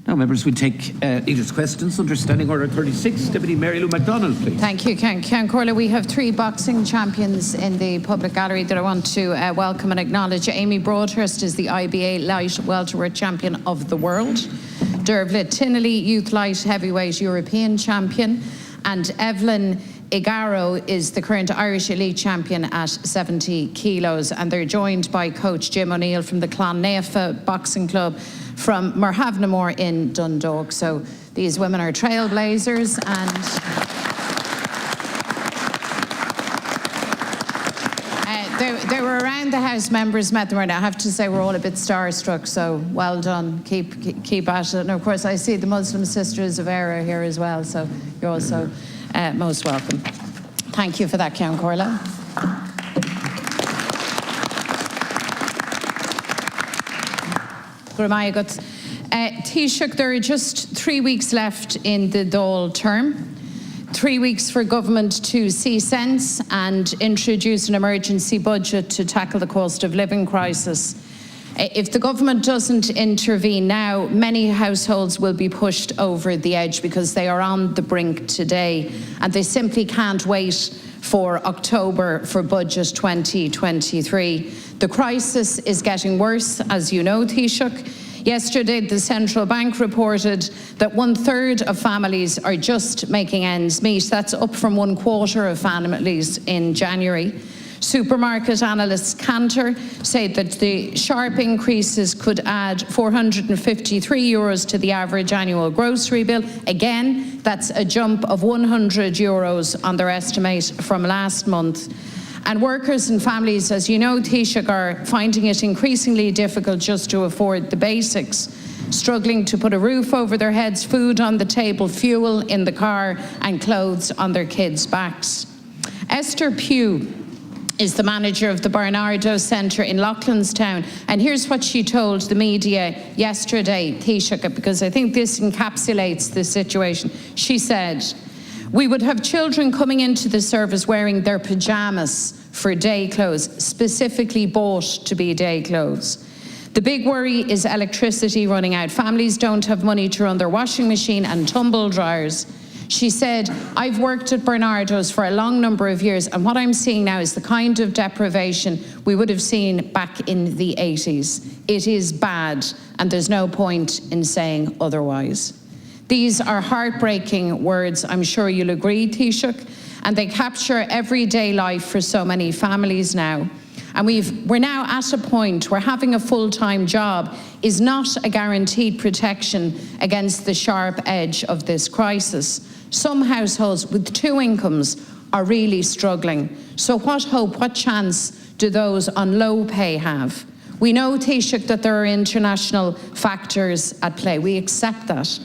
Now, members, we'll take leaders' questions under Standing Order 36. Deputy Mary Lou McDonald, please. Thank you, Ceann Corla. We have 3 boxing champions in the public gallery that I want to welcome and acknowledge. Amy Broadhurst is the IBA light welterweight champion of the world. Dervla Tinnelly, youth light heavyweight European champion. And Evelyn Igaro is the current Irish elite champion at 70 kilos. And they're joined by coach Jim O'Neill from the Clonnefa Boxing Club from Merhavnamore in Dundalk. So these women are trailblazers, and they were around the house. Members met them, and I have to say we're all a bit starstruck, so well done. Keep at it. And of course I see the Muslim Sisters of Era here as well, so you're also most welcome. Thank you for that, Ceann Corla. Taoiseach, there are just 3 weeks left in the Dáil term. 3 weeks for government to see sense and introduce an emergency budget to tackle the cost of living crisis. If the government doesn't intervene now, many households will be pushed over the edge because they are on the brink today, and they simply can't wait for October for budget 2023. The crisis is getting worse, as you know, Taoiseach. Yesterday, the central bank reported that 1/3 of families are just making ends meet. That's up from 1/4 of families in January. Supermarket analysts Cantor say that the sharp increases could add €453 to the average annual grocery bill. Again, that's a jump of €100 on their estimate from last month. And workers and families, as you know, Taoiseach, are finding it increasingly difficult just to afford the basics, struggling to put a roof over their heads, food on the table, fuel in the car, and clothes on their kids' backs. Esther Pugh is the manager of the Bernardo Centre in Loughlinstown, and here's what she told the media yesterday, Taoiseach, because I think this encapsulates the situation. She said, "We would have children coming into the service wearing their pyjamas for day clothes, specifically bought to be day clothes. The big worry is electricity running out. Families don't have money to run their washing machine and tumble dryers." She said, "I've worked at Bernardo's for a long number of years, and what I'm seeing now is the kind of deprivation we would have seen back in the 80s. It is bad, and there's no point in saying otherwise." These are heartbreaking words, I'm sure you'll agree, Taoiseach, and they capture everyday life for so many families now. And we're now at a point where having a full-time job is not a guaranteed protection against the sharp edge of this crisis. Some households with 2 incomes are really struggling. So what hope, what chance do those on low pay have? We know, Taoiseach, that there are international factors at play. We accept that.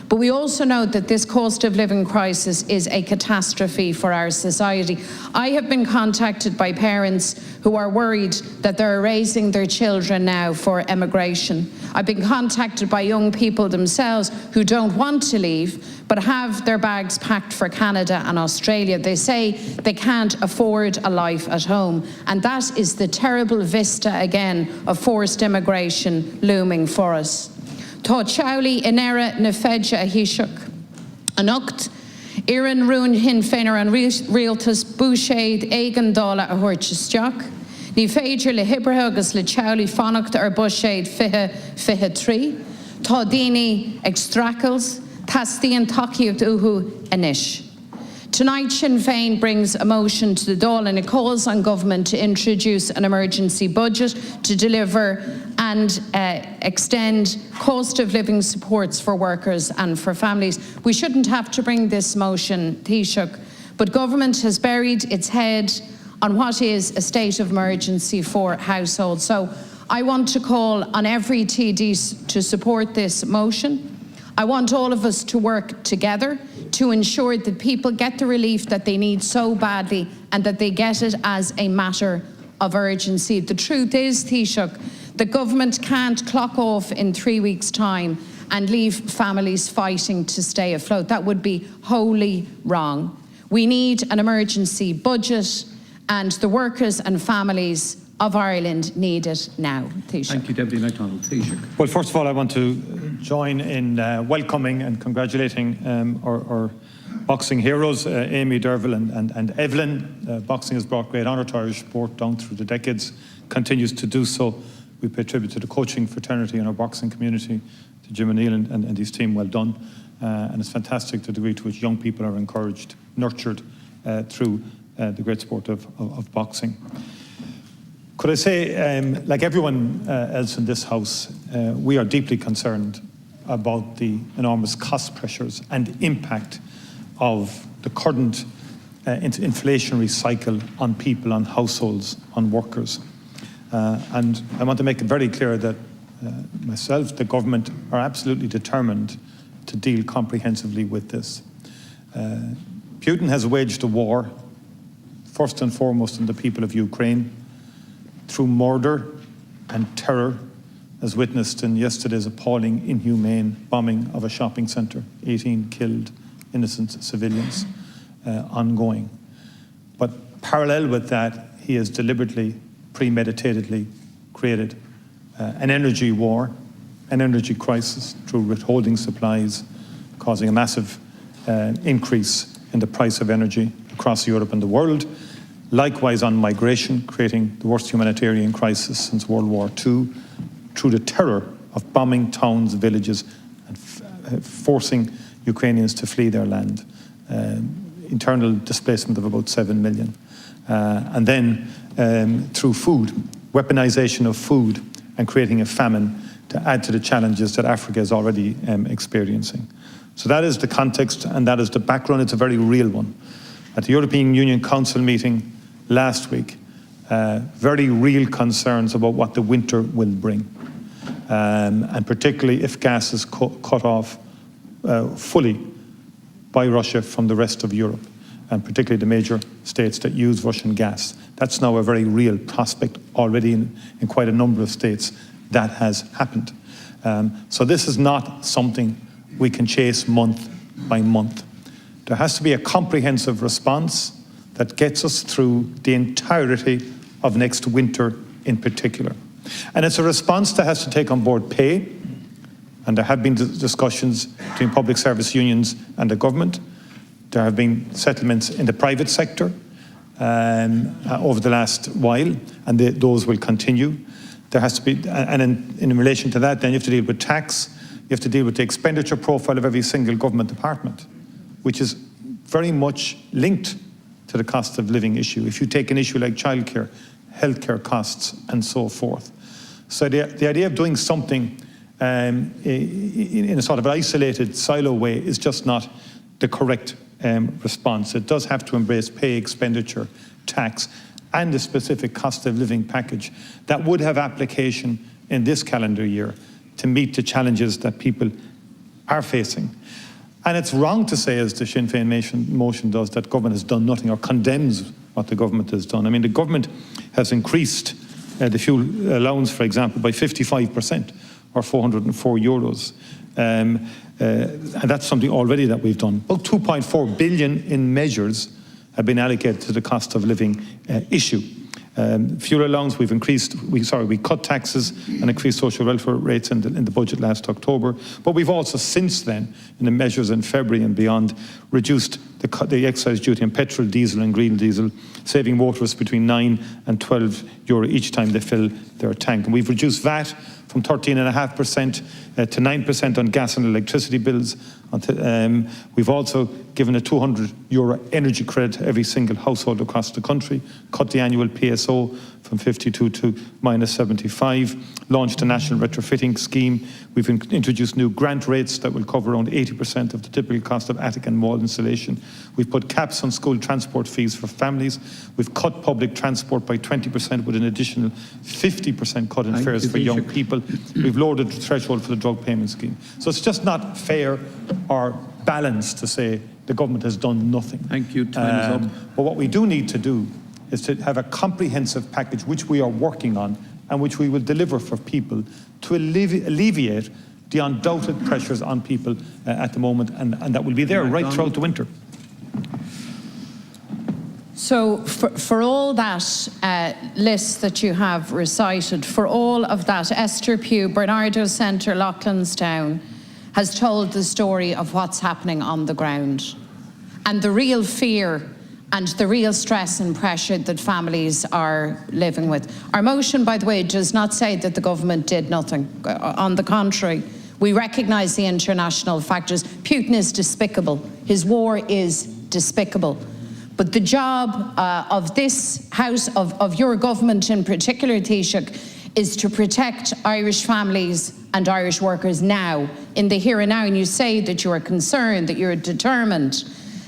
But we also know that this cost of living crisis is a catastrophe for our society. I have been contacted by parents who are worried that they're raising their children now for emigration. I've been contacted by young people themselves who don't want to leave but have their bags packed for Canada and Australia. They say they can't afford a life at home, and that is the terrible vista again of forced immigration looming for us. Tá Chowley inera na fedja a Taoiseach. Anocht, Iran rún hin féinar an rialtas búséid éigen dála a thuirteteach. Ní féidir le hibrithe agus le Chowley fannacht ar búséid fiche trí. Tá daoine ag stracals, tastíon taciíocht uhu inis. Tonight, Sinn Féin brings a motion to the Dáil and it calls on government to introduce an emergency budget to deliver and extend cost of living supports for workers and for families. We shouldn't have to bring this motion, Taoiseach, but government has buried its head on what is a state of emergency for households. So I want to call on every TD to support this motion. I want all of us to work together to ensure that people get the relief that they need so badly and that they get it as a matter of urgency. The truth is, Taoiseach, the government can't clock off in 3 weeks' time and leave families fighting to stay afloat. That would be wholly wrong. We need an emergency budget, and the workers and families of Ireland need it now. Taoiseach. Thank you, Deputy McDonald. Taoiseach. Well, first of all, I want to join in welcoming and congratulating our boxing heroes, Amy, Derval and Evelyn. Boxing has brought great honour to Irish sport down through the decades, continues to do so. We pay tribute to the coaching fraternity and our boxing community, to Jim O'Neill and his team, well done. And it's fantastic the degree to which young people are encouraged, nurtured through the great sport of boxing. Could I say, like everyone else in this House, we are deeply concerned about the enormous cost pressures and impact of the current inflationary cycle on people, on households, on workers. And I want to make it very clear that myself, the government, are absolutely determined to deal comprehensively with this. Putin has waged a war, first and foremost on the people of Ukraine, through murder and terror, as witnessed in yesterday's appalling, inhumane bombing of a shopping centre, 18 killed innocent civilians, ongoing. But parallel with that, he has deliberately, premeditatedly created an energy war, an energy crisis through withholding supplies, causing a massive increase in the price of energy across Europe and the world. Likewise on migration, creating the worst humanitarian crisis since World War II, through the terror of bombing towns, villages, and forcing Ukrainians to flee their land. Internal displacement of about 7 million. And then through food, weaponization of food, and creating a famine to add to the challenges that Africa is already experiencing. So that is the context and that is the background. It's a very real one. At the European Union Council meeting last week, very real concerns about what the winter will bring. And particularly if gas is cut off fully by Russia from the rest of Europe, and particularly the major states that use Russian gas. That's now a very real prospect already in quite a number of states that has happened. So this is not something we can chase month by month. There has to be a comprehensive response that gets us through the entirety of next winter in particular. And it's a response that has to take on board pay, and there have been discussions between public service unions and the government. There have been settlements in the private sector over the last while, and those will continue. There has to be, and in relation to that, then you have to deal with tax, you have to deal with the expenditure profile of every single government department, which is very much linked to the cost of living issue. If you take an issue like childcare, healthcare costs, and so forth. So the idea of doing something in a sort of isolated silo way is just not the correct response. It does have to embrace pay, expenditure, tax, and the specific cost of living package that would have application in this calendar year to meet the challenges that people are facing. And it's wrong to say, as the Sinn Féin motion does, that government has done nothing or condemns what the government has done. I mean, the government has increased the fuel allowance, for example, by 55%, or €404. And that's something already that we've done. About 2.4 billion in measures have been allocated to the cost of living issue. Fuel allowance, we cut taxes and increased social welfare rates in the budget last October. But we've also since then, in the measures in February and beyond, reduced the excise duty on petrol, diesel and green diesel, saving motorists between €9 and €12 each time they fill their tank. And we've reduced VAT from 13.5% to 9% on gas and electricity bills. We've also given a €200 energy credit to every single household across the country, cut the annual PSO from 52 to -75, launched a national retrofitting scheme. We've introduced new grant rates that will cover around 80% of the typical cost of attic and wall installation. We've put caps on school transport fees for families. We've cut public transport by 20% with an additional 50% cut in fares for young people. We've lowered the threshold for the drug payment scheme. So it's just not fair or balanced to say the government has done nothing. Thank you. Time is up. But what we do need to do is to have a comprehensive package, which we are working on and which we will deliver for people to alleviate the undoubted pressures on people at the moment, and that will be there right throughout the winter. So for all that list that you have recited, for all of that, Esther Pugh, Bernardo Centre, Loughlinstown, has told the story of what's happening on the ground and the real fear and the real stress and pressure that families are living with. Our motion, by the way, does not say that the government did nothing. On the contrary, we recognise the international factors. Putin is despicable. His war is despicable. But the job of this House, of your government in particular, Taoiseach, is to protect Irish families and Irish workers now, in the here and now. And you say that you are concerned, that you're determined.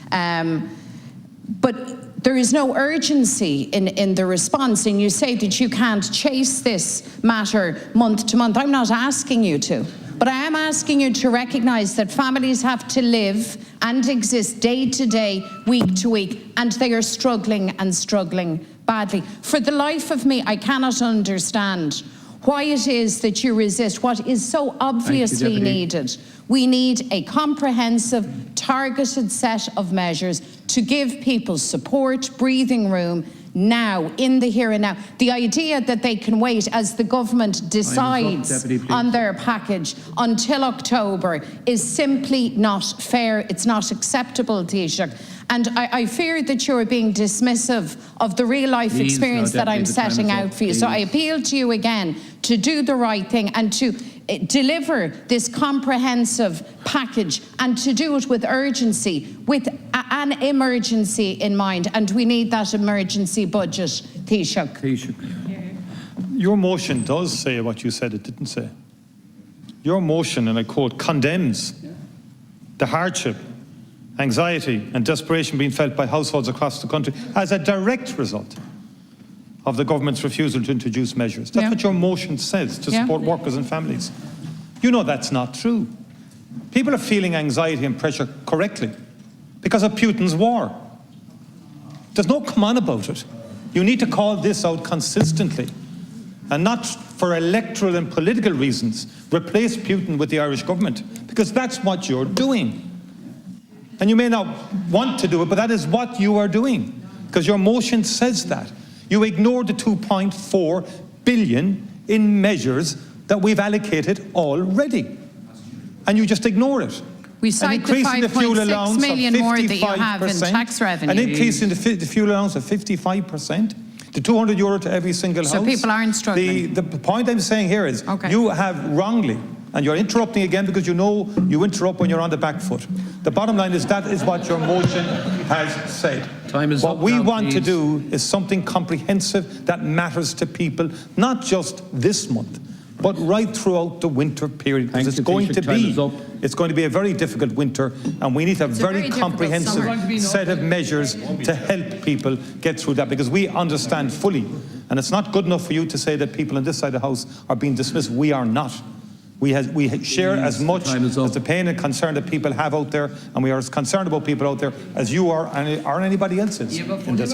But there is no urgency in the response, and you say that you can't chase this matter month to month. I'm not asking you to, but I am asking you to recognise that families have to live and exist day to day, week to week, and they are struggling and struggling badly. For the life of me, I cannot understand why it is that you resist what is so obviously needed. We need a comprehensive, targeted set of measures to give people support, breathing room, now, in the here and now. The idea that they can wait as the government decides on their package until October is simply not fair. It's not acceptable, Taoiseach. And I fear that you're being dismissive of the real life experience that I'm setting out for you. So I appeal to you again to do the right thing and to deliver this comprehensive package, and to do it with urgency, with an emergency in mind. And we need that emergency budget, Taoiseach. Your motion does say what you said it didn't say. Your motion, and I quote, condemns the hardship, anxiety and desperation being felt by households across the country as a direct result of the government's refusal to introduce measures. That's what your motion says, to support workers and families. You know that's not true. People are feeling anxiety and pressure correctly because of Putin's war. There's no come on about it. You need to call this out consistently, and not for electoral and political reasons replace Putin with the Irish government, because that's what you're doing. And you may not want to do it, but that is what you are doing, because your motion says that. You ignored the 2.4 billion in measures that we've allocated already, and you just ignore it. We cite the 5.6 million more that you have in tax revenue. An increase in the fuel allowance of 55%, the €200 to every single house. So people aren't struggling. The point I'm saying here is you have wrongly, and you're interrupting again because you know you interrupt when you're on the back foot. The bottom line is that is what your motion has said. Time is what up we now, want please. to do is something comprehensive that matters to people, not just this month, but right throughout the winter period. Because it's going to be a very difficult winter, and we need a very comprehensive set of measures to help people get through that, because we understand fully, and it's not good enough for you to say that people on this side of the house are being dismissed. We are not. We share as much as the pain and concern that people have out there, and we are as concerned about people out there as you are and anybody else is in this.